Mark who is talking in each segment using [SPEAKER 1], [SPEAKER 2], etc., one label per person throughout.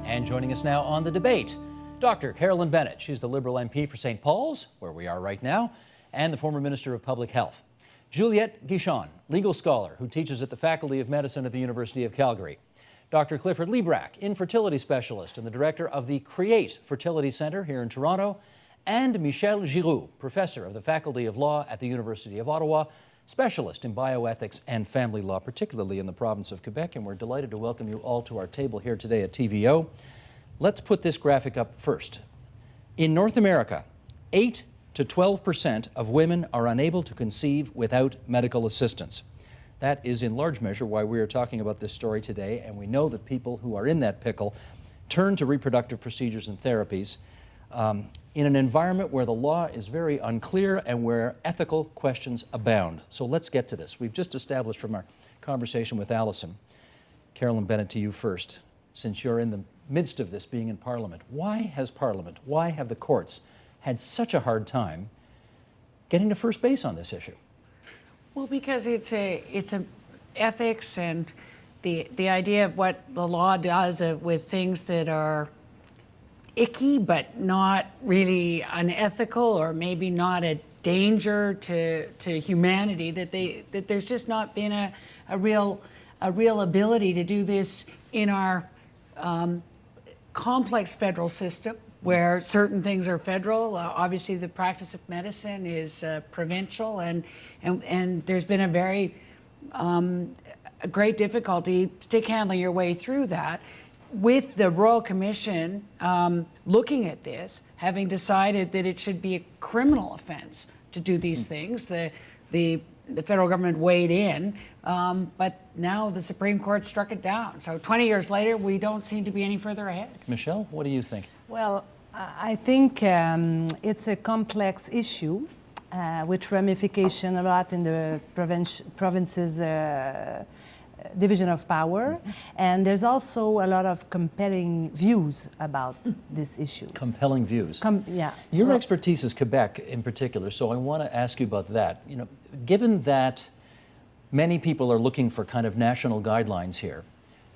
[SPEAKER 1] And joining us now on the debate, Dr. Carolyn Bennett. She's the Liberal MP for St. Paul's, where we are right now, and the former Minister of Public Health. Juliette Guichon, legal scholar who teaches at the Faculty of Medicine at the University of Calgary. Dr. Clifford Liebrack, infertility specialist and the director of the Create Fertility Centre here in Toronto, and Michel Giroux, professor of the Faculty of Law at the University of Ottawa, specialist in bioethics and family law, particularly in the province of Quebec. And we're delighted to welcome you all to our table here today at TVO. Let's put this graphic up first. In North America, 8 to 12% of women are unable to conceive without medical assistance. That is in large measure why we are talking about this story today, and we know that people who are in that pickle turn to reproductive procedures and therapies in an environment where the law is very unclear and where ethical questions abound. So let's get to this. We've just established from our conversation with Allison, Carolyn Bennett, to you first, since you're in the midst of this being in Parliament. Why has Parliament, why have the courts had such a hard time getting to first base on this issue?
[SPEAKER 2] Well, because it's a ethics and the idea of what the law does with things that are icky but not really unethical, or maybe not a danger to humanity, that there's just not been a real ability to do this in our complex federal system, where certain things are federal. Obviously, the practice of medicine is provincial, and there's been a very a great difficulty stick handling your way through that. With the Royal Commission looking at this, having decided that it should be a criminal offense to do these things, the federal government weighed in, but now the Supreme Court struck it down. So 20 years later, we don't seem to be any further ahead.
[SPEAKER 1] Michelle, what do you think?
[SPEAKER 3] Well, I think it's a complex issue with ramification a lot in the province's division of power, and there's also a lot of compelling views about this issue.
[SPEAKER 1] Compelling views.
[SPEAKER 3] Yeah.
[SPEAKER 1] Your expertise is Quebec in particular, so I want to ask you about that. You know, given that many people are looking for kind of national guidelines here,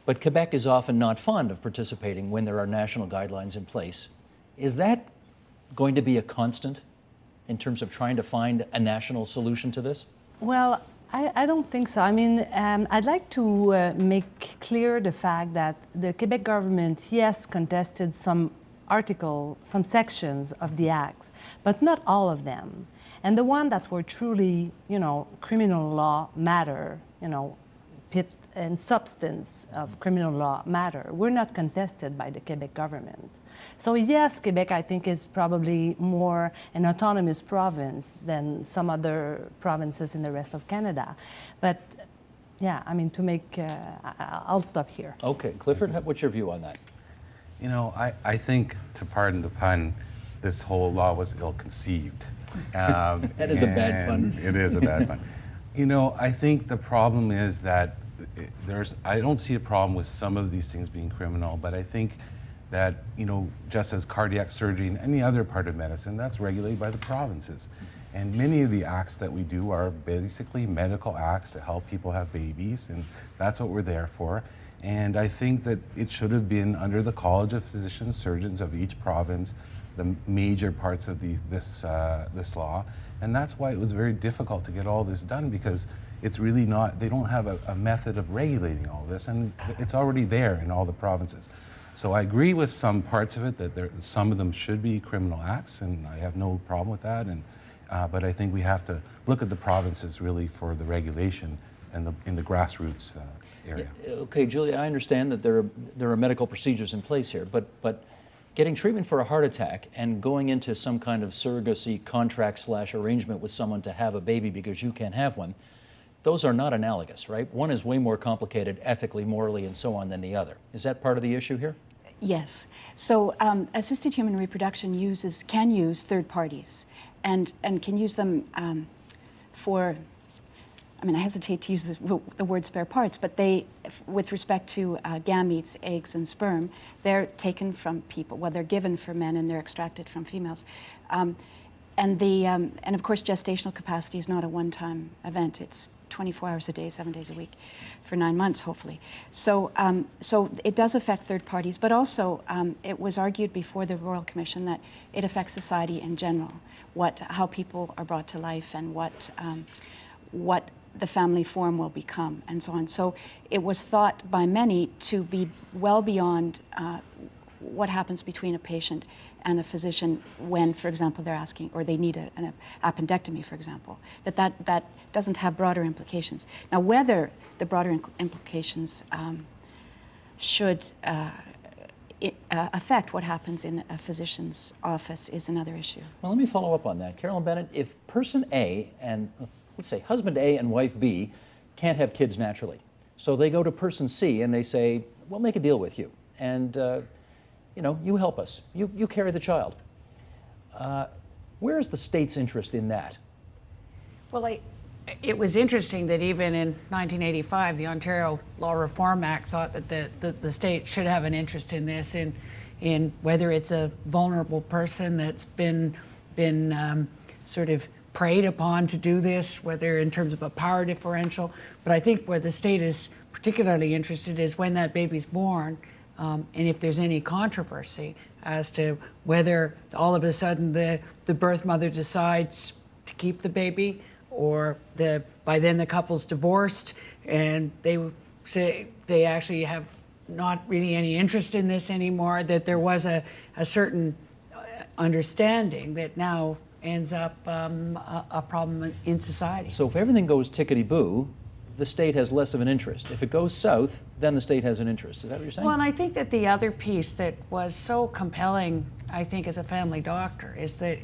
[SPEAKER 1] but Quebec is often not fond of participating when there are national guidelines in place, is that going to be a constant in terms of trying to find a national solution to this?
[SPEAKER 3] Well, I don't think so. I mean, I'd like to make clear the fact that the Quebec government, yes, contested some sections of the Act, but not all of them. And the one that were truly, criminal law matter, pit and substance of criminal law matter, were not contested by the Quebec government. So yes, Quebec, I think, is probably more an autonomous province than some other provinces in the rest of Canada. But yeah, I mean, I'll stop here.
[SPEAKER 1] Okay, Clifford, what's your view on that?
[SPEAKER 4] You know, I think, to pardon the pun, this whole law was ill-conceived.
[SPEAKER 1] That is a bad pun.
[SPEAKER 4] It is a bad pun. You know, I think the problem is that I don't see a problem with some of these things being criminal, but I think that, just as cardiac surgery and any other part of medicine, that's regulated by the provinces. And many of the acts that we do are basically medical acts to help people have babies, and that's what we're there for. And I think that it should have been under the College of Physicians, Surgeons of each province, the major parts of this law. And that's why it was very difficult to get all this done, because it's really not, they don't have a method of regulating all this, and it's already there in all the provinces. So I agree with some parts of it, that some of them should be criminal acts, and I have no problem with that. But I think we have to look at the provinces really for the regulation and in the grassroots area.
[SPEAKER 1] Yeah, okay, Julia, I understand that there are medical procedures in place here, but getting treatment for a heart attack and going into some kind of surrogacy contract / arrangement with someone to have a baby because you can't have one, those are not analogous, right? One is way more complicated ethically, morally, and so on than the other. Is that part of the issue here?
[SPEAKER 5] Yes. So assisted human reproduction can use third parties and can use them for, I mean, I hesitate to use the word spare parts, but with respect to gametes, eggs, and sperm, they're taken from people. Well, they're given for men and they're extracted from females. And of course, gestational capacity is not a one-time event. It's 24 hours a day, 7 days a week, for 9 months, hopefully. So, so it does affect third parties, but also it was argued before the Royal Commission that it affects society in general, how people are brought to life and what the family form will become, and so on. So it was thought by many to be well beyond what happens between a patient and a physician when, for example, they're asking, or they need an appendectomy, for example, that doesn't have broader implications. Now, whether the broader implications should affect what happens in a physician's office is another issue.
[SPEAKER 1] Well, let me follow up on that. Carolyn Bennett, if person A and, let's say, husband A and wife B can't have kids naturally, so they go to person C and they say, we'll make a deal with you, and you know, you help us, you carry the child. Where is the state's interest in that?
[SPEAKER 2] Well, it was interesting that even in 1985, the Ontario Law Reform Act thought that the state should have an interest in this, in whether it's a vulnerable person that's been sort of preyed upon to do this, whether in terms of a power differential. But I think where the state is particularly interested is when that baby's born, and if there's any controversy as to whether all of a sudden the birth mother decides to keep the baby, or by then the couple's divorced and they say they actually have not really any interest in this anymore, that there was a certain understanding that now ends up a problem in society.
[SPEAKER 1] So if everything goes tickety-boo, the state has less of an interest. If it goes south, then the state has an interest. Is that what you're saying?
[SPEAKER 2] Well, and I think that the other piece that was so compelling, I think, as a family doctor, is that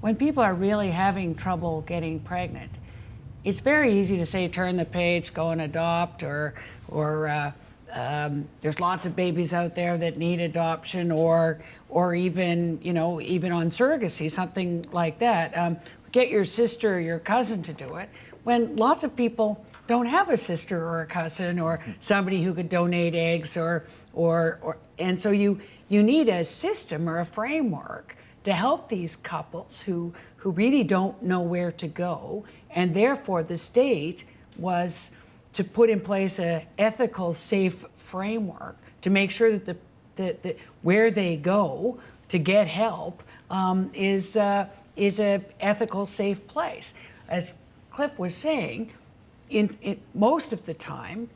[SPEAKER 2] when people are really having trouble getting pregnant, it's very easy to say, turn the page, go and adopt, or there's lots of babies out there that need adoption, or even, you know, even on surrogacy, something like that. Get your sister or your cousin to do it, when lots of people don't have a sister or a cousin or somebody who could donate eggs, and so you need a system or a framework to help these couples who really don't know where to go, and therefore the state was to put in place an ethical, safe framework to make sure that where they go to get help is a ethical, safe place. As Cliff was saying, in most of the time,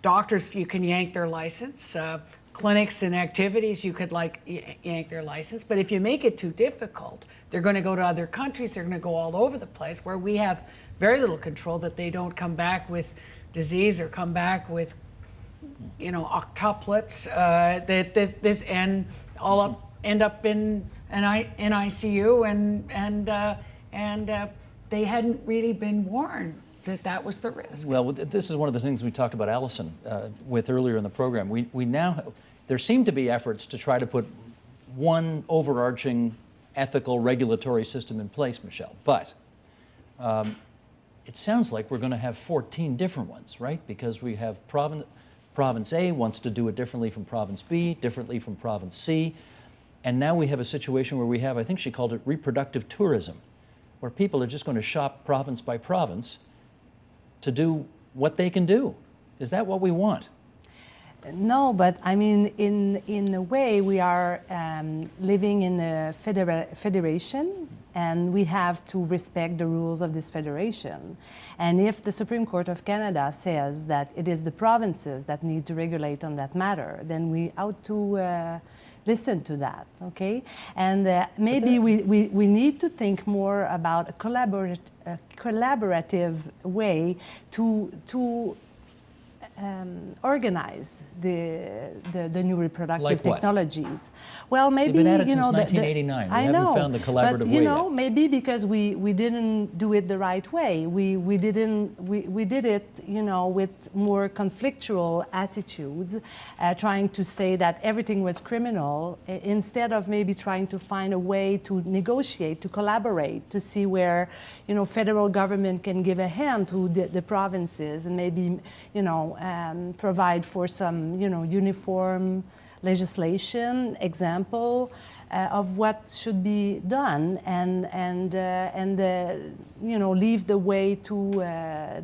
[SPEAKER 2] doctors, you can yank their license. Clinics and activities, you could yank their license. But if you make it too difficult, they're going to go to other countries. They're going to go all over the place where we have very little control that they don't come back with disease or come back with, you know, octuplets and all end up in ICU and they hadn't really been warned that was the risk.
[SPEAKER 1] Well, this is one of the things we talked about Allison with earlier in the program. We now, there seem to be efforts to try to put one overarching ethical regulatory system in place, Michelle, but it sounds like we're going to have 14 different ones, right? Because we have Province A wants to do it differently from Province B, differently from Province C, and now we have a situation where we have, I think she called it reproductive tourism, where people are just going to shop province by province to do what they can do. Is that what we want?
[SPEAKER 3] No, but I mean, in a way, we are living in a federation, and we have to respect the rules of this federation. And if the Supreme Court of Canada says that it is the provinces that need to regulate on that matter, then we ought to listen to that, okay? And maybe we need to think more about a collaborative way to organize the new reproductive technologies. Well, maybe,
[SPEAKER 1] they've been at it
[SPEAKER 3] you know,
[SPEAKER 1] since 1989. We
[SPEAKER 3] I
[SPEAKER 1] haven't
[SPEAKER 3] know,
[SPEAKER 1] found the collaborative
[SPEAKER 3] but,
[SPEAKER 1] way
[SPEAKER 3] you know,
[SPEAKER 1] yet.
[SPEAKER 3] maybe because we didn't do it the right way. We did it, you know, with more conflictual attitudes, trying to say that everything was criminal, instead of maybe trying to find a way to negotiate, to collaborate, to see where, you know, federal government can give a hand to the provinces and maybe, you know, provide for some, you know, uniform legislation, example, of what should be done, and you know, leave the way to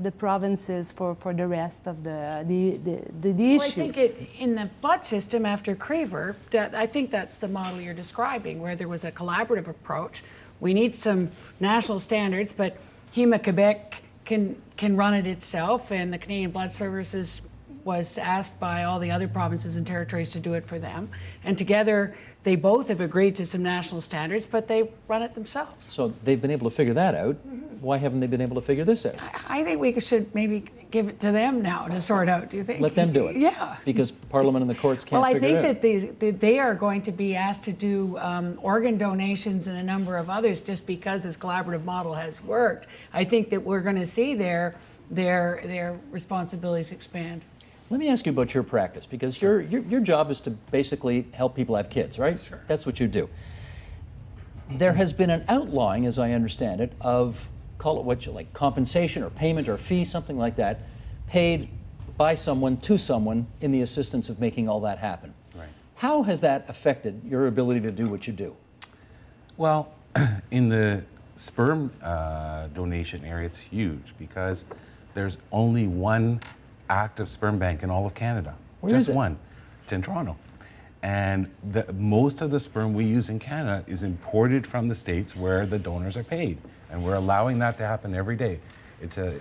[SPEAKER 3] the provinces for the rest of the issue.
[SPEAKER 2] Well, I think in the blood system after Creever, I think that's the model you're describing, where there was a collaborative approach. We need some national standards, but HEMA Quebec can run it itself, and the Canadian Blood Services was asked by all the other provinces and territories to do it for them. And together, they both have agreed to some national standards, but they run it themselves.
[SPEAKER 1] So they've been able to figure that out. Why haven't they been able to figure this out?
[SPEAKER 2] I think we should maybe give it to them now to sort out, do you think?
[SPEAKER 1] Let them do it.
[SPEAKER 2] Yeah.
[SPEAKER 1] Because Parliament and the courts can't
[SPEAKER 2] Well, I
[SPEAKER 1] figure
[SPEAKER 2] think
[SPEAKER 1] it out.
[SPEAKER 2] that they are going to be asked to do organ donations and a number of others just because this collaborative model has worked. I think that we're going to see their responsibilities expand.
[SPEAKER 1] Let me ask you about your practice, because your job is to basically help people have kids, right? Sure. That's what you do. There has been an outlawing, as I understand it, of, call it what you like, compensation or payment or fee, something like that, paid by someone to someone in the assistance of making all that happen.
[SPEAKER 4] Right.
[SPEAKER 1] How has that affected your ability to do what you do?
[SPEAKER 4] Well, in the sperm donation area, it's huge because there's only one active sperm bank in all of Canada.
[SPEAKER 1] Where
[SPEAKER 4] Just
[SPEAKER 1] is it?
[SPEAKER 4] one. It's in Toronto. And most of the sperm we use in Canada is imported from the States where the donors are paid. And we're allowing that to happen every day. It's a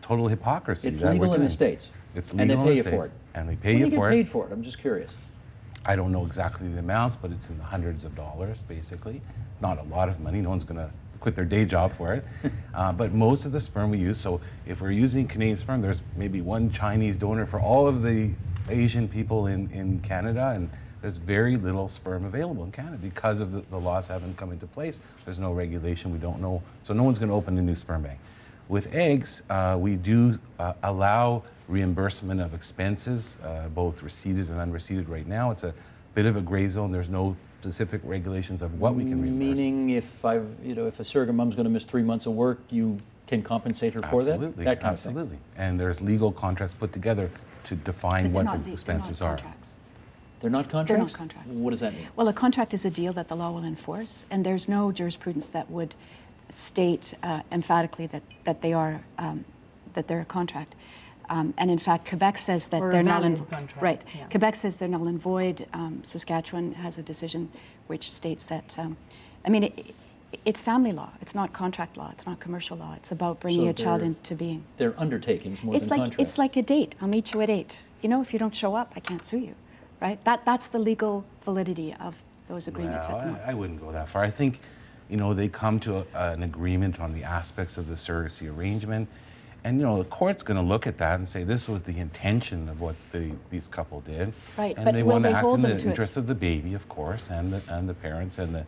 [SPEAKER 4] total hypocrisy.
[SPEAKER 1] It's
[SPEAKER 4] that we're
[SPEAKER 1] legal in the
[SPEAKER 4] doing.
[SPEAKER 1] States.
[SPEAKER 4] It's
[SPEAKER 1] And
[SPEAKER 4] legal
[SPEAKER 1] they
[SPEAKER 4] in
[SPEAKER 1] pay
[SPEAKER 4] the
[SPEAKER 1] you
[SPEAKER 4] States.
[SPEAKER 1] for it.
[SPEAKER 4] And they pay
[SPEAKER 1] What
[SPEAKER 4] you
[SPEAKER 1] do you
[SPEAKER 4] for
[SPEAKER 1] get
[SPEAKER 4] it.
[SPEAKER 1] paid for it? I'm just curious.
[SPEAKER 4] I don't know exactly the amounts, but it's in the hundreds of dollars, basically. Not a lot of money. No one's going to quit their day job for it. But most of the sperm we use, so if we're using Canadian sperm, there's maybe one Chinese donor for all of the Asian people in Canada, and there's very little sperm available in Canada because of the laws haven't come into place. There's no regulation, we don't know, so no one's going to open a new sperm bank. With eggs, we do allow reimbursement of expenses, both receipted and unreceipted right now. It's a bit of a gray zone. There's no specific regulations of what we can reimburse.
[SPEAKER 1] Meaning if if a surrogate mom's going to miss 3 months of work, you can compensate her for that?
[SPEAKER 4] Absolutely,
[SPEAKER 1] That kind
[SPEAKER 4] absolutely.
[SPEAKER 1] of thing.
[SPEAKER 4] And there's legal contracts put together to define what the expenses are.
[SPEAKER 1] They're not contracts?
[SPEAKER 5] They're not contracts.
[SPEAKER 1] What does that mean?
[SPEAKER 5] Well, a contract is a deal that the law will enforce, and there's no jurisprudence that would state emphatically that they are that they're a contract. And in fact, Quebec says that
[SPEAKER 3] Or a
[SPEAKER 5] they're null
[SPEAKER 3] valid
[SPEAKER 5] and
[SPEAKER 3] contract,
[SPEAKER 5] right.
[SPEAKER 3] yeah.
[SPEAKER 5] Quebec says they're null and void. Saskatchewan has a decision which states that. I mean, it's family law. It's not contract law. It's not commercial law. It's about bringing
[SPEAKER 1] So
[SPEAKER 5] a child
[SPEAKER 1] they're-
[SPEAKER 5] into being.
[SPEAKER 1] They're undertakings more
[SPEAKER 5] It's
[SPEAKER 1] than
[SPEAKER 5] like
[SPEAKER 1] contracts.
[SPEAKER 5] it's like a date. I'll meet you at 8. You know, if you don't show up, I can't sue you, right? That's the legal validity of those agreements at the
[SPEAKER 4] Well,
[SPEAKER 5] moment.
[SPEAKER 4] I wouldn't go that far. I think, they come to an agreement on the aspects of the surrogacy arrangement. And, the court's going to look at that and say this was the intention of what these couple did.
[SPEAKER 5] Right,
[SPEAKER 4] And
[SPEAKER 5] but
[SPEAKER 4] they
[SPEAKER 5] will
[SPEAKER 4] want to
[SPEAKER 5] they
[SPEAKER 4] act
[SPEAKER 5] hold
[SPEAKER 4] in
[SPEAKER 5] them
[SPEAKER 4] the
[SPEAKER 5] to it?
[SPEAKER 4] interest of the baby, of course, and the parents and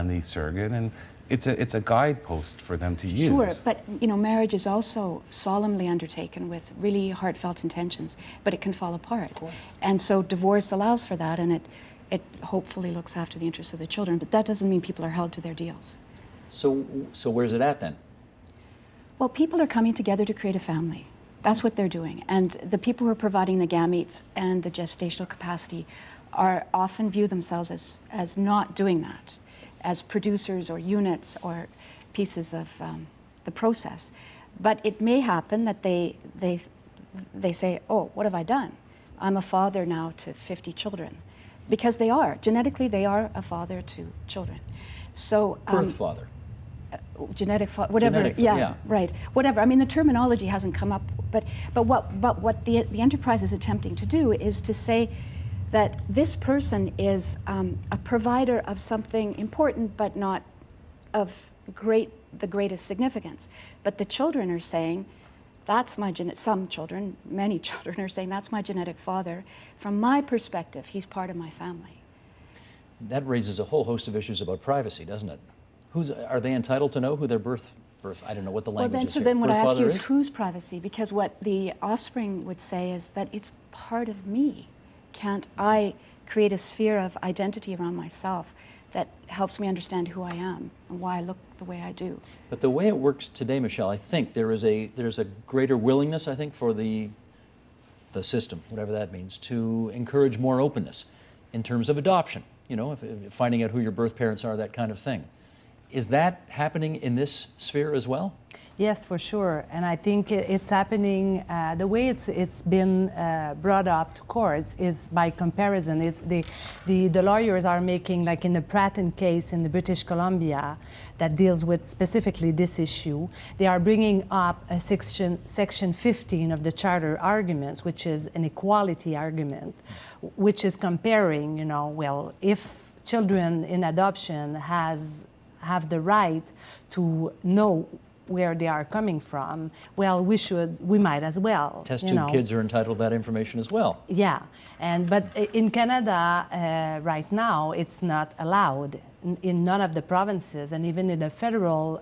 [SPEAKER 4] the surrogate. And it's a guidepost for them to use.
[SPEAKER 5] Sure, but marriage is also solemnly undertaken with really heartfelt intentions, but it can fall apart. Of course. And so divorce allows for that, and it hopefully looks after the interests of the children, but that doesn't mean people are held to their deals.
[SPEAKER 1] So where's it at then?
[SPEAKER 5] Well, people are coming together to create a family. That's what they're doing. And the people who are providing the gametes and the gestational capacity are often view themselves as not doing that, as producers or units or pieces of the process. But it may happen that they say, oh, what have I done? I'm a father now to 50 children. Because they are. Genetically, they are a father to children. So
[SPEAKER 1] Birth father.
[SPEAKER 5] genetic, whatever,
[SPEAKER 1] Genetic,
[SPEAKER 5] yeah,
[SPEAKER 1] yeah.
[SPEAKER 5] right, whatever. I mean, the terminology hasn't come up, but what the enterprise is attempting to do is to say that this person is a provider of something important, but not of the greatest significance. But the children are saying, that's my some children, many children are saying, that's my genetic father. From my perspective, he's part of my family.
[SPEAKER 1] That raises a whole host of issues about privacy, doesn't it? Are they entitled to know who their birth? I don't know what the language
[SPEAKER 5] Well, then,
[SPEAKER 1] is
[SPEAKER 5] so
[SPEAKER 1] here.
[SPEAKER 5] then what I
[SPEAKER 1] Birth
[SPEAKER 5] ask
[SPEAKER 1] father
[SPEAKER 5] you is whose privacy? Because what the offspring would say is that it's part of me. Can't I create a sphere of identity around myself that helps me understand who I am and why I look the way I do?
[SPEAKER 1] But the way it works today, Michelle, I think there's a greater willingness, I think, for the system, whatever that means, to encourage more openness in terms of adoption. you know, if finding out who your birth parents are, that kind of thing. Is that happening in this sphere as well?
[SPEAKER 3] Yes, for sure. And I think it's happening, the way it's been brought up to courts is by comparison. It's the lawyers are making, like in the Pratton case in the British Columbia that deals with specifically this issue, they are bringing up a section 15 of the Charter arguments, which is an equality argument, which is comparing, you know, well, if children in adoption have the right to know where they are coming from, well, we might as well.
[SPEAKER 1] Test tube kids are entitled to that information as well.
[SPEAKER 3] Yeah, but in Canada right now, it's not allowed in none of the provinces, and even in the federal,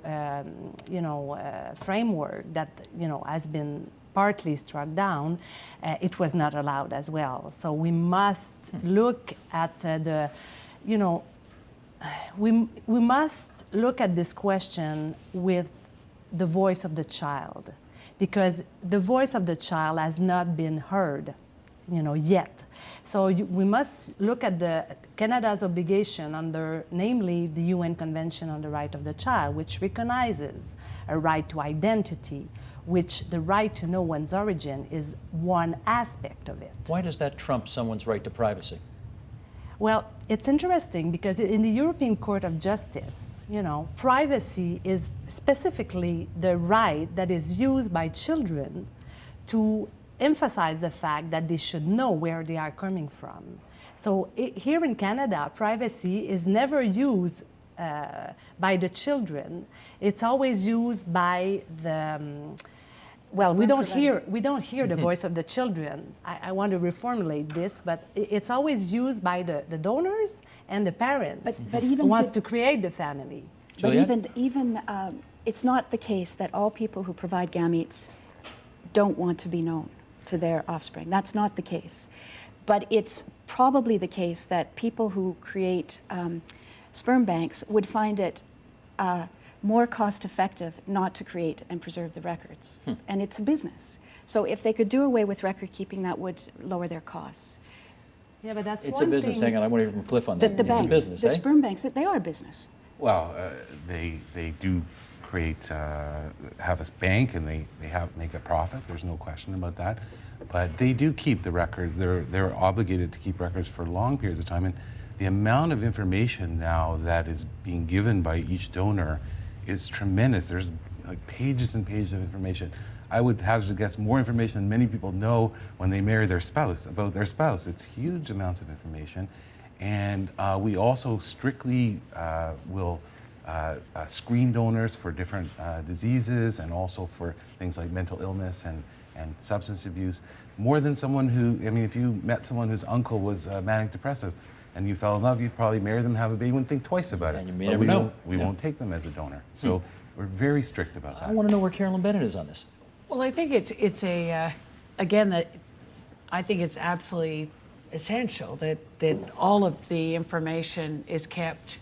[SPEAKER 3] framework that has been partly struck down, it was not allowed as well. So we must look at we must look at this question with the voice of the child, because the voice of the child has not been heard, yet. So we must look at Canada's obligation under, namely, the UN Convention on the Right of the Child, which recognizes a right to identity, which the right to know one's origin is one aspect of it.
[SPEAKER 1] Why does that trump someone's right to privacy?
[SPEAKER 3] Well, it's interesting because in the European Court of Justice, privacy is specifically the right that is used by children to emphasize the fact that they should know where they are coming from. So here in Canada, privacy is never used by the children. It's always used by the we don't hear the voice of the children. I want to reformulate this, but it's always used by the donors and the parents
[SPEAKER 5] but even
[SPEAKER 3] who wants to create the family.
[SPEAKER 5] But
[SPEAKER 1] Juliet?
[SPEAKER 5] even it's not the case that all people who provide gametes don't want to be known to their offspring. That's not the case. But it's probably the case that people who create sperm banks would find it more cost-effective not to create and preserve the records. And it's a business. So if they could do away with record keeping, that would lower their costs.
[SPEAKER 3] Yeah, but that's
[SPEAKER 1] It's
[SPEAKER 3] one
[SPEAKER 1] a business.
[SPEAKER 3] thing.
[SPEAKER 1] Hang on, I want to hear from Cliff on that.
[SPEAKER 5] The
[SPEAKER 1] It's
[SPEAKER 5] banks,
[SPEAKER 1] a business,
[SPEAKER 5] the
[SPEAKER 1] eh?
[SPEAKER 5] sperm banks, they are a business.
[SPEAKER 4] Well, they do create, have a bank, and they make a profit. There's no question about that. But they do keep the records. They're obligated to keep records for long periods of time. And the amount of information now that is being given by each donor is tremendous. There's like pages and pages of information. I would hazard to guess more information than many people know when they marry their spouse, about their spouse. It's huge amounts of information. And we also strictly will screen donors for different diseases, and also for things like mental illness and substance abuse, more than someone who, if you met someone whose uncle was manic depressive and you fell in love, you'd probably marry them, have a baby, wouldn't think twice about it.
[SPEAKER 1] And you may never know.
[SPEAKER 4] We won't take them as a donor. So we're very strict about that.
[SPEAKER 1] I want to know where Carolyn Bennett is on this.
[SPEAKER 2] Well, I think it's again, that I think it's absolutely essential that all of the information is kept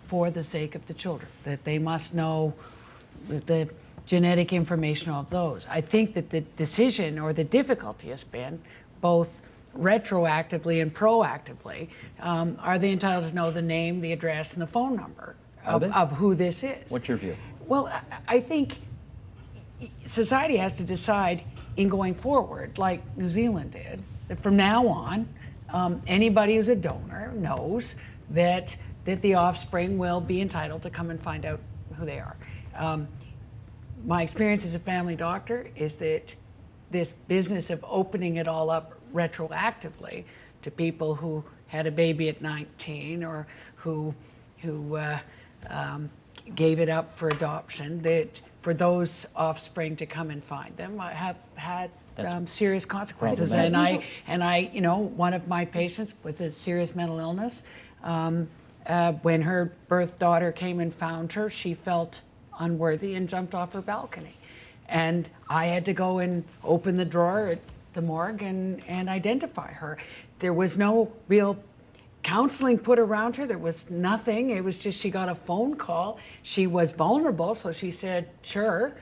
[SPEAKER 2] for the sake of the children, that they must know the genetic information of those. I think that the decision or the difficulty has been both retroactively and proactively. Are they entitled to know the name, the address, and the phone number of who this is?
[SPEAKER 1] What's your view?
[SPEAKER 2] Well, I think society has to decide in going forward, like New Zealand did, that from now on, anybody who's a donor knows that the offspring will be entitled to come and find out who they are. My experience as a family doctor is that this business of opening it all up retroactively to people who had a baby at 19 or who gave it up for adoption, that for those offspring to come and find them have had serious consequences. And I, one of my patients with a serious mental illness, when her birth daughter came and found her, she felt unworthy and jumped off her balcony. And I had to go and open the drawer at the morgue and identify her. There was no real counseling put around her. There was nothing. It was just she got a phone call. She was vulnerable, so she said, sure.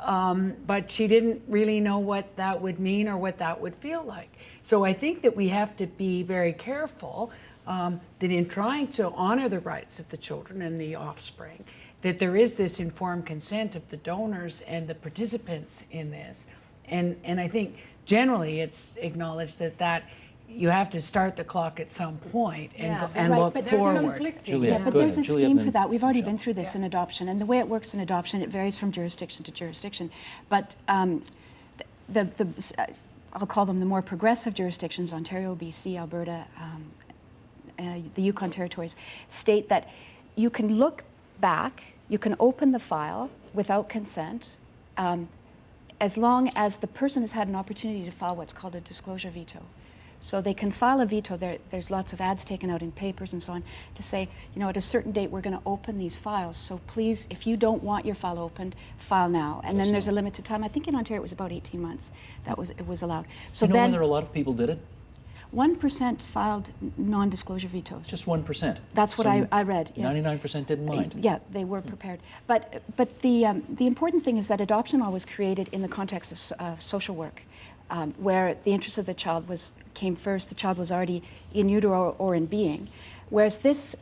[SPEAKER 2] but she didn't really know what that would mean or what that would feel like. So I think that we have to be very careful that in trying to honor the rights of the children and the offspring, that there is this informed consent of the donors and the participants in this. And I think generally it's acknowledged that you have to start the clock at some point and
[SPEAKER 5] Right,
[SPEAKER 2] look
[SPEAKER 5] but there's
[SPEAKER 2] forward.
[SPEAKER 1] Juliet,
[SPEAKER 5] Yeah, but
[SPEAKER 1] go
[SPEAKER 5] there's a
[SPEAKER 1] ahead. Juliet,
[SPEAKER 5] scheme
[SPEAKER 1] then
[SPEAKER 5] for that. We've already
[SPEAKER 1] Michelle.
[SPEAKER 5] been through this in adoption, and the way it works in adoption, it varies from jurisdiction to jurisdiction. But I'll call them the more progressive jurisdictions, Ontario, BC, Alberta, the Yukon territories, state that you can look back, you can open the file without consent, as long as the person has had an opportunity to file what's called a disclosure veto. So they can file a veto. There's lots of ads taken out in papers and so on to say, you know, at a certain date we're going to open these files. So please, if you don't want your file opened, file now. And then there's a limited time. I think in Ontario it was about 18 months that it was allowed. So
[SPEAKER 1] You know
[SPEAKER 5] then
[SPEAKER 1] whether a lot of people did it?
[SPEAKER 5] 1% filed non-disclosure vetoes.
[SPEAKER 1] Just 1%.
[SPEAKER 5] That's what
[SPEAKER 1] So
[SPEAKER 5] I read. Yes.
[SPEAKER 1] 99% didn't mind.
[SPEAKER 5] Yeah, they were prepared. But the important thing is that adoption law was created in the context of social work, where the interest of the child came first. The child was already in utero or in being, whereas this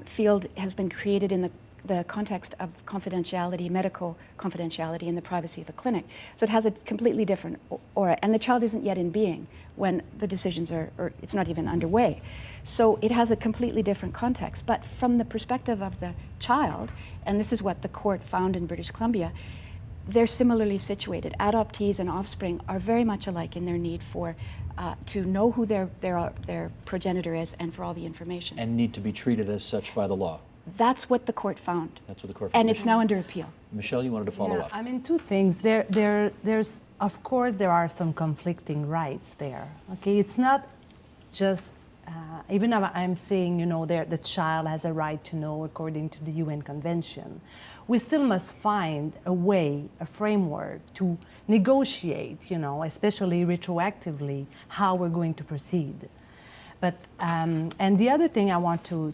[SPEAKER 5] field has been created in the context of confidentiality, medical confidentiality, and the privacy of the clinic. So it has a completely different aura, and the child isn't yet in being when the decisions or it's not even underway. So it has a completely different context. But from the perspective of the child, and this is what the court found in British Columbia, they're similarly situated. Adoptees and offspring are very much alike in their need for to know who their progenitor is and for all the information.
[SPEAKER 1] And need to be treated as such by the law.
[SPEAKER 5] That's what the court found.
[SPEAKER 1] That's what the court found.
[SPEAKER 5] And it's now under appeal.
[SPEAKER 1] Michelle, you wanted to follow up.
[SPEAKER 3] I mean, two things. There's, of course, there are some conflicting rights there. Okay, it's not just, even though I'm saying, you know, the child has a right to know according to the UN Convention. We still must find a way, a framework to negotiate, you know, especially retroactively, how we're going to proceed. But, and the other thing I want to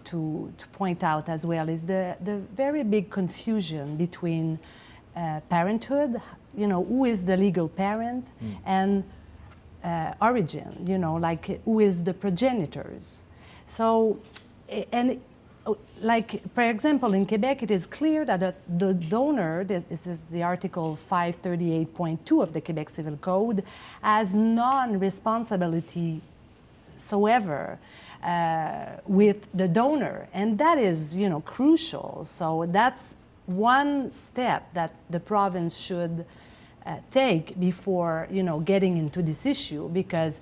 [SPEAKER 3] point out as well is the very big confusion between parenthood, you know, who is the legal parent, and origin, you know, like who is the progenitors. So, and like, for example, in Quebec, it is clear that the donor, this is the Article 538.2 of the Quebec Civil Code, has non-responsibility soever with the donor, and that is, you know, crucial. So that's one step that the province should take before, you know, getting into this issue, because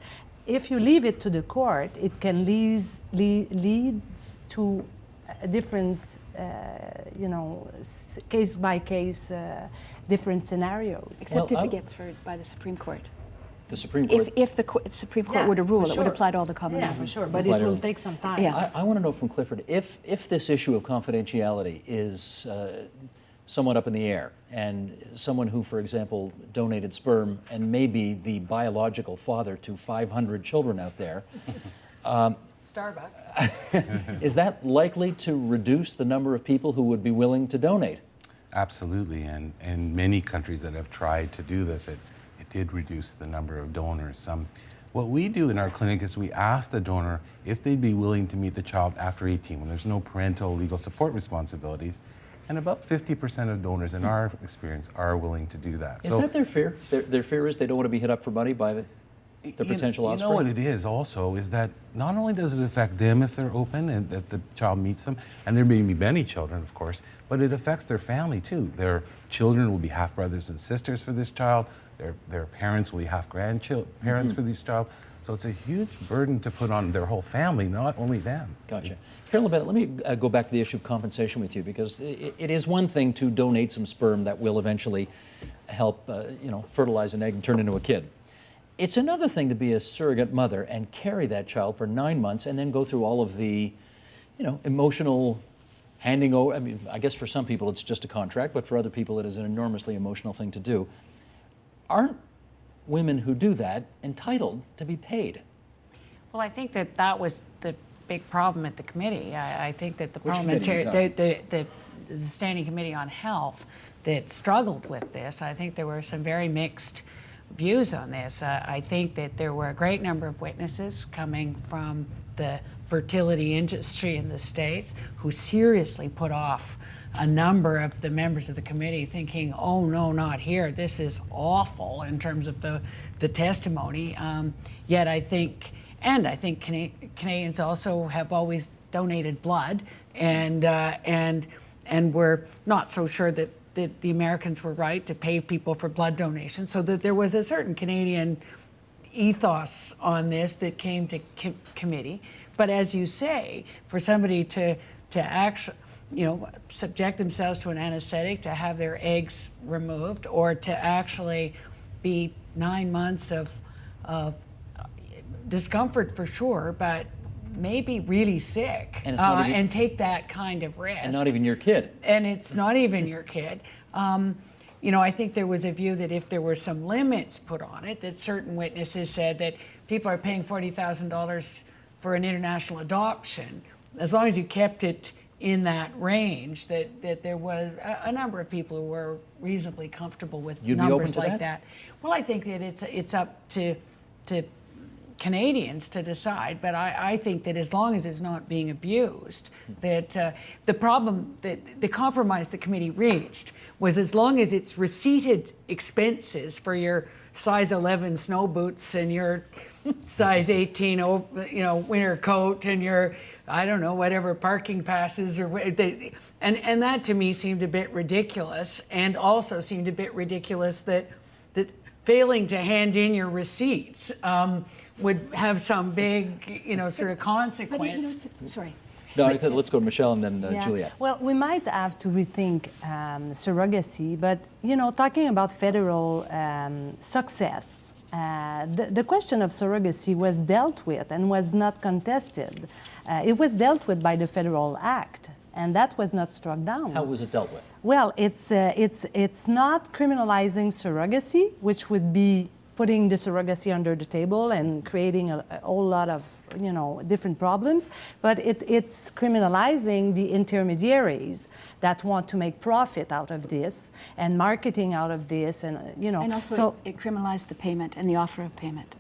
[SPEAKER 3] if you leave it to the court, it can leads to a different, you know, case by case, different scenarios.
[SPEAKER 5] Except if it gets heard by the Supreme Court.
[SPEAKER 1] The Supreme Court.
[SPEAKER 5] If the Supreme Court were to rule, it would apply to all the common law.
[SPEAKER 3] Yeah, for sure, but
[SPEAKER 1] Apply
[SPEAKER 3] it
[SPEAKER 1] to
[SPEAKER 3] will
[SPEAKER 1] all.
[SPEAKER 3] take some time.
[SPEAKER 5] Yeah.
[SPEAKER 1] I want to know from Clifford, if this issue of confidentiality is somewhat up in the air, and someone who, for example, donated sperm and may be the biological father to 500 children out there,
[SPEAKER 2] Starbucks.
[SPEAKER 1] is that likely to reduce the number of people who would be willing to donate?
[SPEAKER 4] Absolutely, and in many countries that have tried to do this, it did reduce the number of donors. What we do in our clinic is we ask the donor if they'd be willing to meet the child after 18, when there's no parental legal support responsibilities, and about 50% of donors in our experience are willing to do that.
[SPEAKER 1] Is that their fear? Their fear is they don't want to be hit up for money by the potential offspring?
[SPEAKER 4] You know what it is also, is that not only does it affect them if they're open and that the child meets them, and there may be many children, of course, but it affects their family too. Their children will be half brothers and sisters for this child. Their parents will be half grandparents for this child. So it's a huge burden to put on their whole family, not only them.
[SPEAKER 1] Gotcha. Carolyn Bennett, let me go back to the issue of compensation with you, because it is one thing to donate some sperm that will eventually help, you know, fertilize an egg and turn into a kid. It's another thing to be a surrogate mother and carry that child for 9 months and then go through all of the, you know, emotional handing over. I mean, I guess for some people it's just a contract, but for other people it is an enormously emotional thing to do. Aren't women who do that entitled to be paid?
[SPEAKER 2] Well, I think that was the big problem at the committee. I think that the
[SPEAKER 1] Which
[SPEAKER 2] parliamentary,
[SPEAKER 1] committee?
[SPEAKER 2] the Standing Committee on Health that struggled with this. I think there were some very mixed views on this. I think that there were a great number of witnesses coming from the fertility industry in the States who seriously put off a number of the members of the committee, thinking, oh no, not here, this is awful in terms of the testimony. Yet I think Canadians also have always donated blood, and we're not so sure that the Americans were right to pay people for blood donation, so that there was a certain Canadian ethos on this that came to committee. But as you say, for somebody to actually, subject themselves to an anesthetic, to have their eggs removed, or to actually be 9 months of discomfort for sure, but maybe really sick, and take that kind of risk.
[SPEAKER 1] And not even your kid.
[SPEAKER 2] And it's not even your kid. I think there was a view that if there were some limits put on it, that certain witnesses said that people are paying $40,000 for an international adoption, as long as you kept it in that range, that there was a number of people who were reasonably comfortable with numbers like that. Well, I think that it's up to Canadians to decide, but I think that as long as it's not being abused, that the compromise the committee reached was, as long as it's receipted expenses for your size 11 snow boots and your size 18 winter coat and your, I don't know, whatever, parking passes, and that to me seemed a bit ridiculous, and also seemed a bit ridiculous that failing to hand in your receipts would have some big, sort of consequence.
[SPEAKER 5] Sorry.
[SPEAKER 1] No, let's go to Michelle and then Juliette.
[SPEAKER 3] Well, we might have to rethink surrogacy, but talking about federal success, the question of surrogacy was dealt with and was not contested. It was dealt with by the Federal Act, and that was not struck down.
[SPEAKER 1] How was it dealt with?
[SPEAKER 3] Well, it's not criminalizing surrogacy, which would be putting the surrogacy under the table and creating a whole lot of different problems, but it's criminalizing the intermediaries that want to make profit out of this and marketing out of this, and
[SPEAKER 5] And also it criminalized the payment and the offer of payment.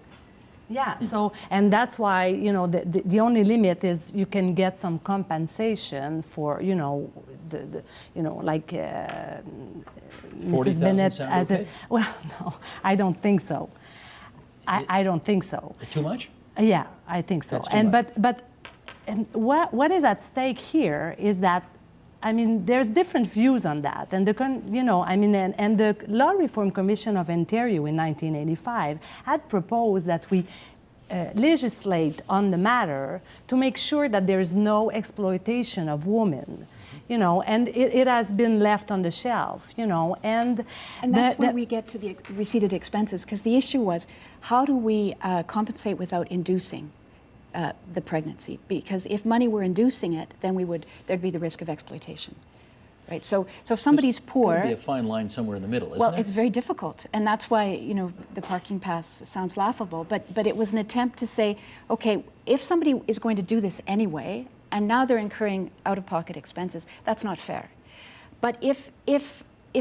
[SPEAKER 3] Yeah, so, and that's why, the only limit is you can get some compensation for, like Mrs. Bennett
[SPEAKER 1] sound okay?
[SPEAKER 3] Well, no, I don't think so. I don't think so.
[SPEAKER 1] Too much?
[SPEAKER 3] Yeah, I think so.
[SPEAKER 1] That's too
[SPEAKER 3] And
[SPEAKER 1] much.
[SPEAKER 3] but what is at stake here is that, there's different views on that, and and the Law Reform Commission of Ontario in 1985 had proposed that we legislate on the matter to make sure that there's no exploitation of women, and it has been left on the shelf, and
[SPEAKER 5] that's where we get to the receipted expenses, because the issue was, how do we compensate without inducing the pregnancy? Because if money were inducing it, then there'd be the risk of exploitation, right? So if somebody's poor,
[SPEAKER 1] There'd be a fine line somewhere in the middle, isn't
[SPEAKER 5] well,
[SPEAKER 1] there?
[SPEAKER 5] it's very difficult, and that's why the parking pass sounds laughable. But it was an attempt to say, okay, if somebody is going to do this anyway, and now they're incurring out-of-pocket expenses, that's not fair. But if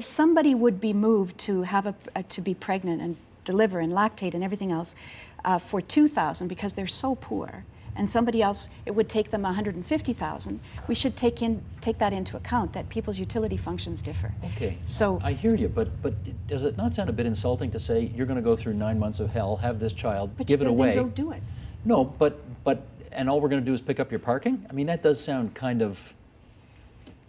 [SPEAKER 5] somebody would be moved to have to be pregnant and deliver and lactate and everything else for $2,000 because they're so poor, and somebody else, it would take them $150,000, we should take that into account, that people's utility functions differ.
[SPEAKER 1] Okay,
[SPEAKER 5] so
[SPEAKER 1] I hear you, but does it not sound a bit insulting to say you're going to go through 9 months of hell, have this child, give it away?
[SPEAKER 5] But don't do it.
[SPEAKER 1] No, but and all we're going to do is pick up your parking? That does sound kind of...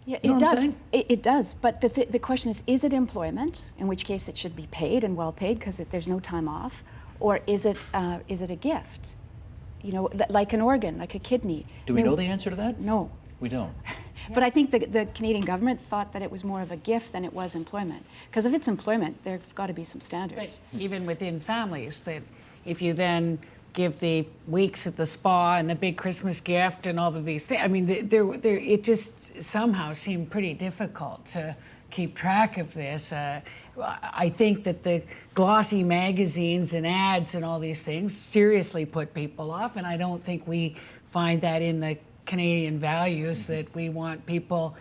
[SPEAKER 5] Yeah,
[SPEAKER 1] you know
[SPEAKER 5] it
[SPEAKER 1] what I'm
[SPEAKER 5] does.
[SPEAKER 1] saying?
[SPEAKER 5] It does. But the question is it employment, in which case it should be paid and well paid because there's no time off, or is it a gift? Like an organ, like a kidney.
[SPEAKER 1] Do we know the answer to that?
[SPEAKER 5] No.
[SPEAKER 1] We don't.
[SPEAKER 5] But I think the Canadian government thought that it was more of a gift than it was employment. Because if it's employment, there's got to be some standards.
[SPEAKER 2] But even within families, that if you then give the weeks at the spa and the big Christmas gift and all of these things, it just somehow seemed pretty difficult to keep track of this. I think that the glossy magazines and ads and all these things seriously put people off, and I don't think we find that in the Canadian values that we want people,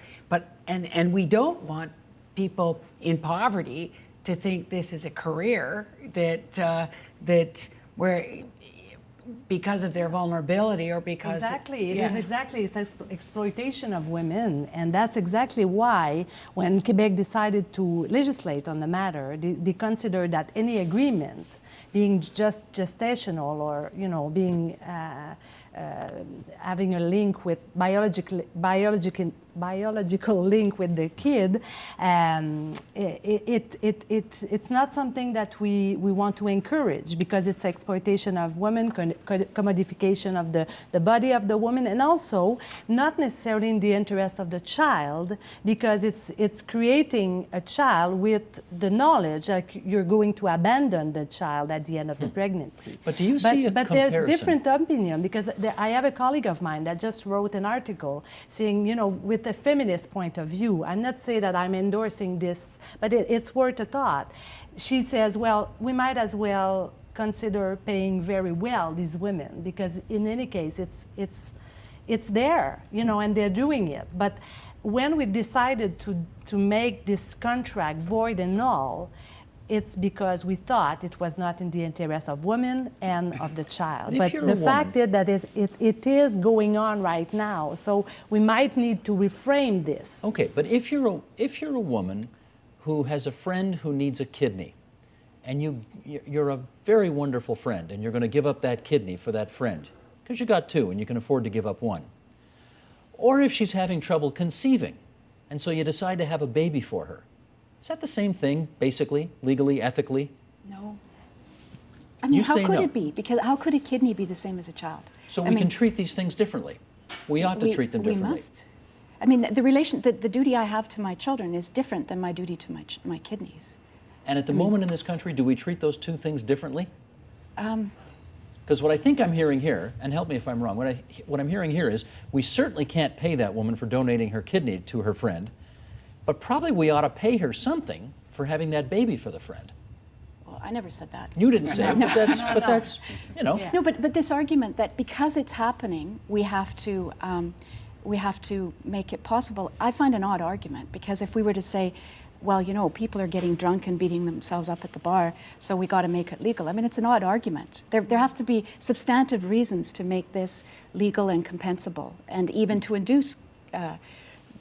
[SPEAKER 2] and we don't want people in poverty to think this is a career that where because of their vulnerability or because
[SPEAKER 3] exactly it is exactly it's exploitation of women, and that's exactly why when Quebec decided to legislate on the matter, they considered that any agreement being just gestational or being having a link with biological link with the kid, it's not something that we want to encourage, because it's exploitation of women, commodification of the body of the woman, and also not necessarily in the interest of the child, because it's creating a child with the knowledge that you're going to abandon the child at the end of the pregnancy.
[SPEAKER 1] But do you see a
[SPEAKER 3] But
[SPEAKER 1] comparison?
[SPEAKER 3] there's different opinion, because I have a colleague of mine that just wrote an article saying, with a feminist point of view, I'm not saying that I'm endorsing this, but it's worth a thought. She says, well, we might as well consider paying very well these women, because in any case, it's there, and they're doing it. But when we decided to make this contract void and null, it's because we thought it was not in the interest of women and of the child. But the fact is that it is going on right now, so we might need to reframe this.
[SPEAKER 1] Okay, but if you're a woman who has a friend who needs a kidney, and you're a very wonderful friend, and you're going to give up that kidney for that friend, because you got two and you can afford to give up one. Or if she's having trouble conceiving, and so you decide to have a baby for her. Is that the same thing, basically, legally, ethically?
[SPEAKER 5] No. I mean,
[SPEAKER 1] You
[SPEAKER 5] how
[SPEAKER 1] say
[SPEAKER 5] could
[SPEAKER 1] no.
[SPEAKER 5] it be? Because how could a kidney be the same as a child?
[SPEAKER 1] So we can treat these things differently. We ought to treat them differently.
[SPEAKER 5] We must. I mean, the duty I have to my children is different than my duty to my kidneys.
[SPEAKER 1] And at the moment in this country, do we treat those two things differently? Because what I think I'm hearing here, and help me if I'm wrong, what I'm hearing here is we certainly can't pay that woman for donating her kidney to her friend, but probably we ought to pay her something for having that baby for the friend.
[SPEAKER 5] Well, I never said that.
[SPEAKER 1] You didn't say it, but that's,
[SPEAKER 5] Yeah. No, but this argument that because it's happening, we have to make it possible, I find an odd argument, because if we were to say, well, people are getting drunk and beating themselves up at the bar, so we got to make it legal. I mean, it's an odd argument. There have to be substantive reasons to make this legal and compensable, and even to induce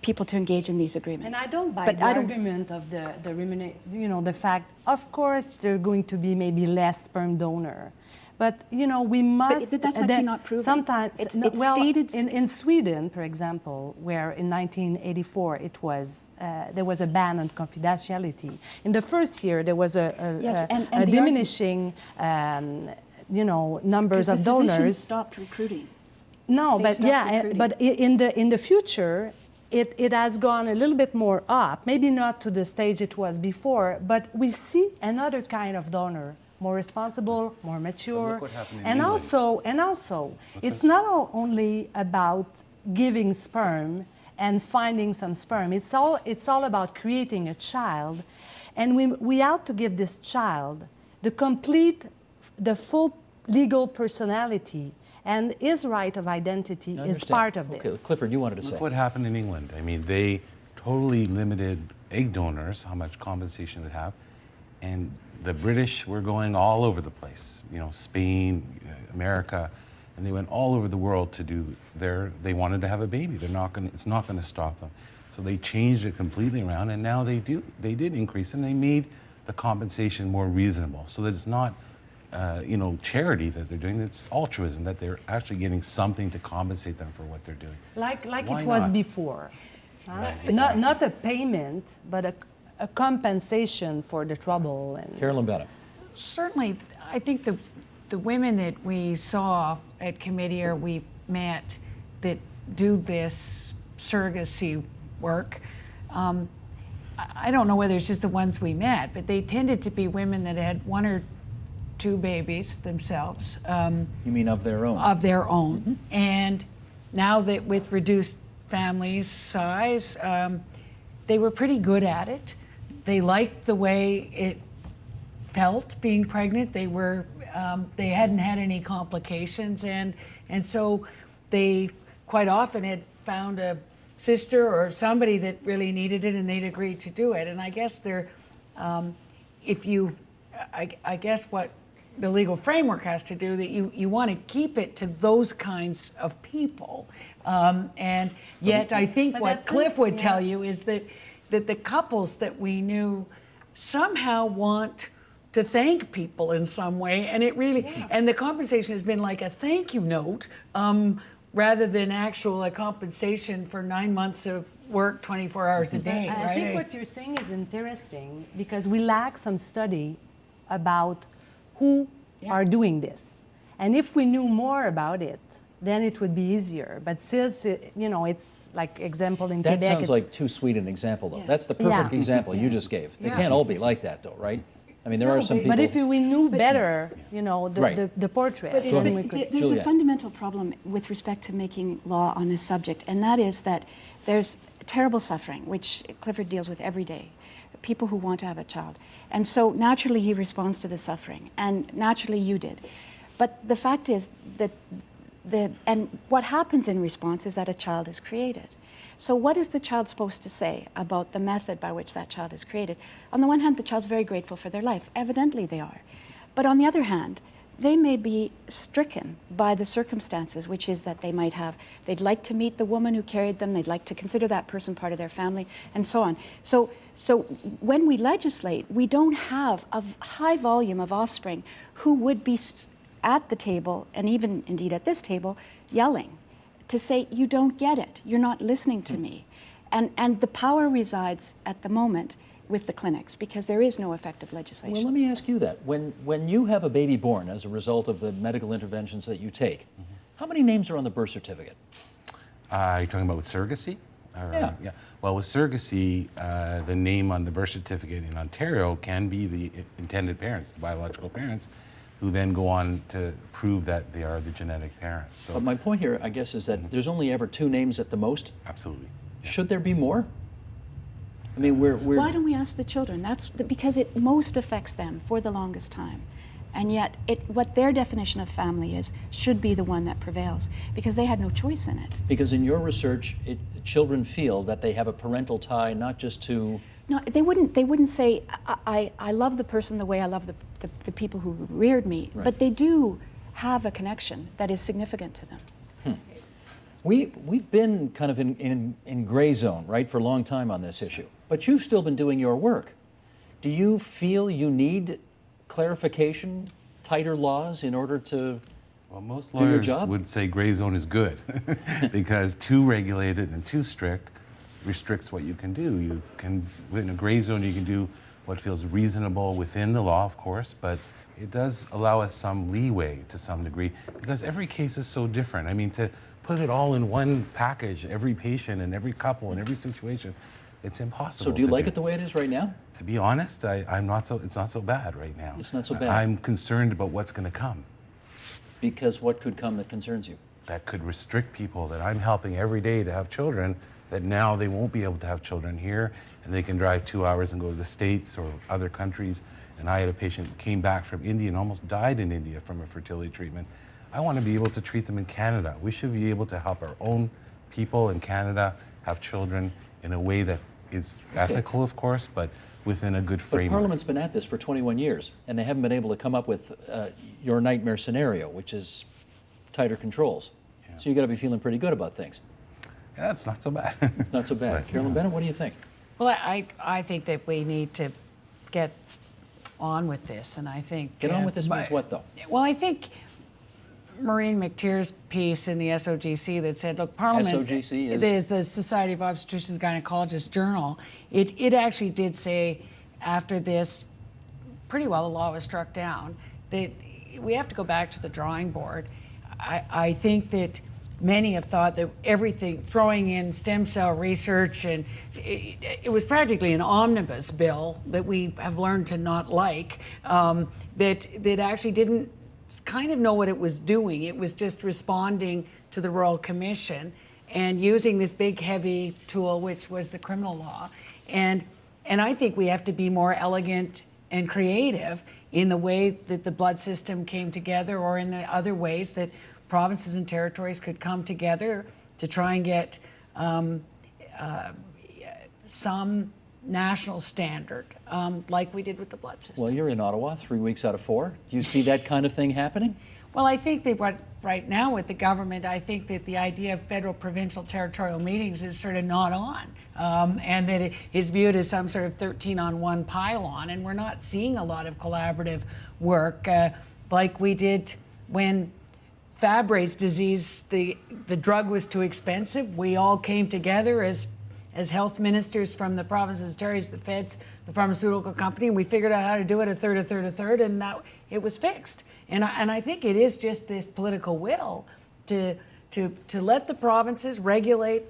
[SPEAKER 5] people to engage in these agreements.
[SPEAKER 3] And I don't buy the argument of the fact, of course, there are going to be maybe less sperm donor. But we must.
[SPEAKER 5] But that's actually not proven.
[SPEAKER 3] Sometimes
[SPEAKER 5] it's
[SPEAKER 3] well,
[SPEAKER 5] stated
[SPEAKER 3] in Sweden, for example, where in 1984 it was there was a ban on confidentiality. In the first year, there was a diminishing, numbers of donors.
[SPEAKER 5] Physicians stopped recruiting.
[SPEAKER 3] No, but
[SPEAKER 5] recruiting.
[SPEAKER 3] but in the future, it has gone a little bit more up. Maybe not to the stage it was before, but we see another kind of donor. More responsible, more mature, and also, it's not only about giving sperm and finding some sperm. It's all about creating a child, and we ought to give this child the full legal personality, and his right of identity is part of this.
[SPEAKER 1] Okay, Clifford, you wanted to say.
[SPEAKER 4] Look what happened in England. I mean, they totally limited egg donors, how much compensation they have, and the British were going all over the place, Spain, America, and they went all over the world to do they wanted to have a baby. It's not going to stop them. So they changed it completely around, and now they did increase, and they made the compensation more reasonable, so that it's not, charity that they're doing, it's altruism, that they're actually getting something to compensate them for what they're doing.
[SPEAKER 3] Like
[SPEAKER 4] Why
[SPEAKER 3] it was
[SPEAKER 4] not?
[SPEAKER 3] before.
[SPEAKER 4] Right, exactly.
[SPEAKER 3] Not a payment, but a compensation for the trouble. And
[SPEAKER 1] Carolyn Bennett.
[SPEAKER 2] Certainly, I think the women that we saw at committee or we met that do this surrogacy work, I don't know whether it's just the ones we met, but they tended to be women that had one or two babies themselves.
[SPEAKER 1] You mean of their own?
[SPEAKER 2] Of their own. Mm-hmm. And now that with reduced families size, they were pretty good at it. They liked the way it felt being pregnant. They hadn't had any complications, and so they quite often had found a sister or somebody that really needed it, and they'd agree to do it. And I guess I guess what the legal framework has to do, that you want to keep it to those kinds of people. And yet I think what Cliff would tell you is that the couples that we knew somehow want to thank people in some way, and it really, and the compensation has been like a thank you note, rather than a compensation for 9 months of work 24 hours a day, right?
[SPEAKER 3] I think what you're saying is interesting, because we lack some study about who are doing this. And if we knew more about it, then it would be easier. But since, it's like example in Quebec.
[SPEAKER 1] That sounds like too sweet an example, though. That's the perfect example you just gave. They can't all be like that, though, right? I mean, there are some people...
[SPEAKER 3] But if we knew better, the portrait,
[SPEAKER 5] But
[SPEAKER 3] then we could...
[SPEAKER 5] there's
[SPEAKER 1] Juliet.
[SPEAKER 5] a fundamental problem with respect to making law on this subject, and that is that there's terrible suffering, which Clifford deals with every day, people who want to have a child. And so naturally he responds to the suffering, and naturally you did. But the fact is that and what happens in response is that a child is created. So what is the child supposed to say about the method by which that child is created? On the one hand, the child's very grateful for their life. Evidently they are. But on the other hand, they may be stricken by the circumstances, which is that they'd like to meet the woman who carried them, they'd like to consider that person part of their family, and so on. So when we legislate, we don't have a high volume of offspring who would be at the table, and even indeed at this table, yelling to say, you don't get it, you're not listening to me. And the power resides at the moment with the clinics, because there is no effective legislation.
[SPEAKER 1] Well, let me ask you that. When you have a baby born as a result of the medical interventions that you take, how many names are on the birth certificate?
[SPEAKER 4] You're talking about with surrogacy?
[SPEAKER 1] Yeah.
[SPEAKER 4] Well, with surrogacy, the name on the birth certificate in Ontario can be the intended parents, the biological parents, who then go on to prove that they are the genetic parents. So,
[SPEAKER 1] But my point here, I guess, is that there's only ever 2 names at the most.
[SPEAKER 4] absolutely.
[SPEAKER 1] Should there be more? I mean, we're
[SPEAKER 5] Why don't we ask the children? Because it most affects them for the longest time. And yet, what their definition of family is should be the one that prevails, because they had no choice in it.
[SPEAKER 1] because in your research, children feel that they have a parental tie not just to...
[SPEAKER 5] No, they wouldn't say, I love the person the way I love the people who reared me, but they do have a connection that is significant to them.
[SPEAKER 1] We've been kind of in gray zone, right, for a long time on this issue, but you've still been doing your work. Do you feel you need clarification, tighter laws in order to
[SPEAKER 4] Well, most
[SPEAKER 1] do your
[SPEAKER 4] lawyers
[SPEAKER 1] job?
[SPEAKER 4] would say gray zone is good because too regulated and too strict restricts what you can do. You can, in a gray zone, you can do what feels reasonable within the law, of course, but it does allow us some leeway to some degree because every case is so different. I mean, to put it all in one package, every patient and every couple and every situation, it's impossible.
[SPEAKER 1] So do you like it the way it is right now?
[SPEAKER 4] To be honest, I'm not so. It's not so bad right now.
[SPEAKER 1] It's not so bad.
[SPEAKER 4] I'm concerned about what's going to come.
[SPEAKER 1] Because what could come that concerns you?
[SPEAKER 4] That could restrict people that I'm helping every day to have children, that now they won't be able to have children here, and they can drive 2 hours and go to the States or other countries. And I had a patient that came back from India and almost died in India from a fertility treatment. I want to be able to treat them in Canada. We should be able to help our own people in Canada have children in a way that is ethical, of course, but within a good
[SPEAKER 1] But
[SPEAKER 4] framework.
[SPEAKER 1] Parliament's been at this for 21 years, and they haven't been able to come up with your nightmare scenario, which is tighter controls.
[SPEAKER 4] Yeah.
[SPEAKER 1] So you got to be feeling pretty good about things.
[SPEAKER 4] Yeah, it's not so bad.
[SPEAKER 1] It's not so bad.
[SPEAKER 4] But,
[SPEAKER 1] Carolyn Bennett, what do you think?
[SPEAKER 2] Well, I think that we need to get on with this, and I think...
[SPEAKER 1] Get on with this means what, though?
[SPEAKER 2] Well, I think Maureen McTeer's piece in the SOGC that said, look, Parliament...
[SPEAKER 1] SOGC
[SPEAKER 2] is the Society of Obstetricians and Gynecologists Journal. It actually did say, after this, pretty well the law was struck down, that we have to go back to the drawing board. I think that many have thought that everything, throwing in stem cell research, and it was practically an omnibus bill that we have learned to not like, that actually didn't kind of know what it was doing. It was just responding to the Royal Commission and using this big, heavy tool, which was the criminal law. And I think we have to be more elegant and creative in the way that the blood system came together, or in the other ways that provinces and territories could come together to try and get some national standard, like we did with the blood system.
[SPEAKER 1] Well, you're in Ottawa 3 weeks out of 4. Do you see that kind of thing happening?
[SPEAKER 2] Well, I think that right now with the government, I think that the idea of federal, provincial, territorial meetings is sort of not on, and that it is viewed as some sort of 13-on-1 pylon, and we're not seeing a lot of collaborative work like we did when Fabry's disease, the drug was too expensive. We all came together as health ministers from the provinces, territories, the feds, the pharmaceutical company, and we figured out how to do it a third, and now it was fixed. And I think it is just this political will to let the provinces regulate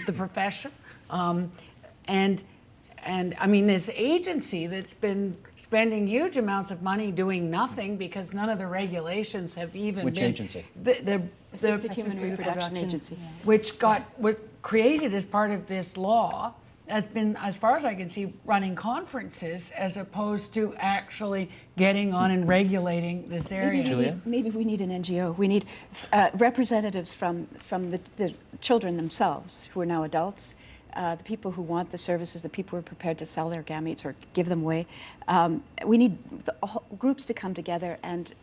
[SPEAKER 2] the profession, and I mean, this agency that's been spending huge amounts of money doing nothing because none of the regulations have even
[SPEAKER 1] Which
[SPEAKER 2] been...
[SPEAKER 1] agency?
[SPEAKER 2] The
[SPEAKER 5] Assisted Human Reproduction Agency.
[SPEAKER 2] Which was created as part of this law, has been, as far as I can see, running conferences as opposed to actually getting on and regulating this area.
[SPEAKER 5] Maybe we need an NGO. We need representatives from the children themselves who are now adults, the people who want the services, the people who are prepared to sell their gametes or give them away. We need groups to come together and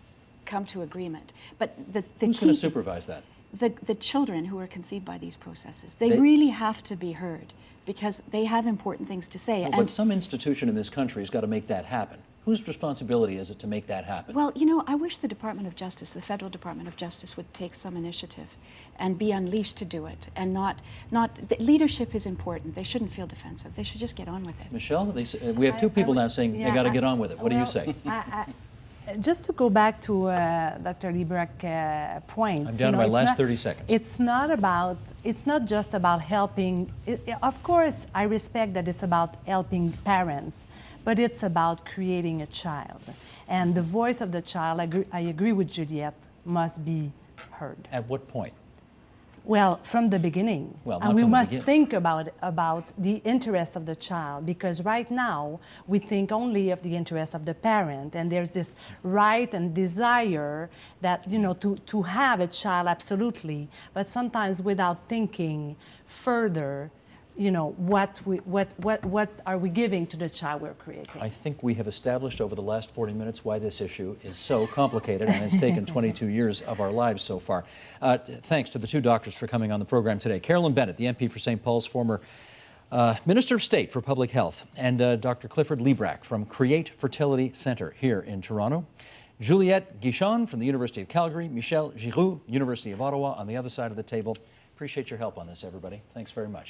[SPEAKER 5] come to agreement. But the
[SPEAKER 1] Who's going to supervise that?
[SPEAKER 5] The children who are conceived by these processes, they really have to be heard because they have important things to say.
[SPEAKER 1] Well, but some institution in this country has got to make that happen. Whose responsibility is it to make that happen?
[SPEAKER 5] Well, you know, I wish the Department of Justice, the Federal Department of Justice, would take some initiative and be unleashed to do it, and the leadership is important. They shouldn't feel defensive. They should just get on with it.
[SPEAKER 1] Michelle, we have two people now saying they got to get on with it. What do you say?
[SPEAKER 3] Just to go back to Dr. Liebrecht's points.
[SPEAKER 1] I'm down to my last 30 seconds.
[SPEAKER 3] It's not just about helping. Of course, I respect that it's about helping parents, but it's about creating a child. And the voice of the child, I agree with Juliette, must be heard.
[SPEAKER 1] At what point?
[SPEAKER 3] Well, from the beginning.
[SPEAKER 1] Well,
[SPEAKER 3] and we must think about the interest of the child, because right now we think only of the interest of the parent, and there's this right and desire that, you know, to have a child, absolutely, but sometimes without thinking further, you know, what are we giving to the child we're creating?
[SPEAKER 1] I think we have established over the last 40 minutes why this issue is so complicated and has taken 22 years of our lives so far. Thanks to the two doctors for coming on the program today. Carolyn Bennett, the MP for St. Paul's, former Minister of State for Public Health, and Dr. Clifford Liebrecht from Create Fertility Centre here in Toronto. Juliette Guichon from the University of Calgary, Michel Giroux, University of Ottawa on the other side of the table. Appreciate your help on this, everybody. Thanks very much.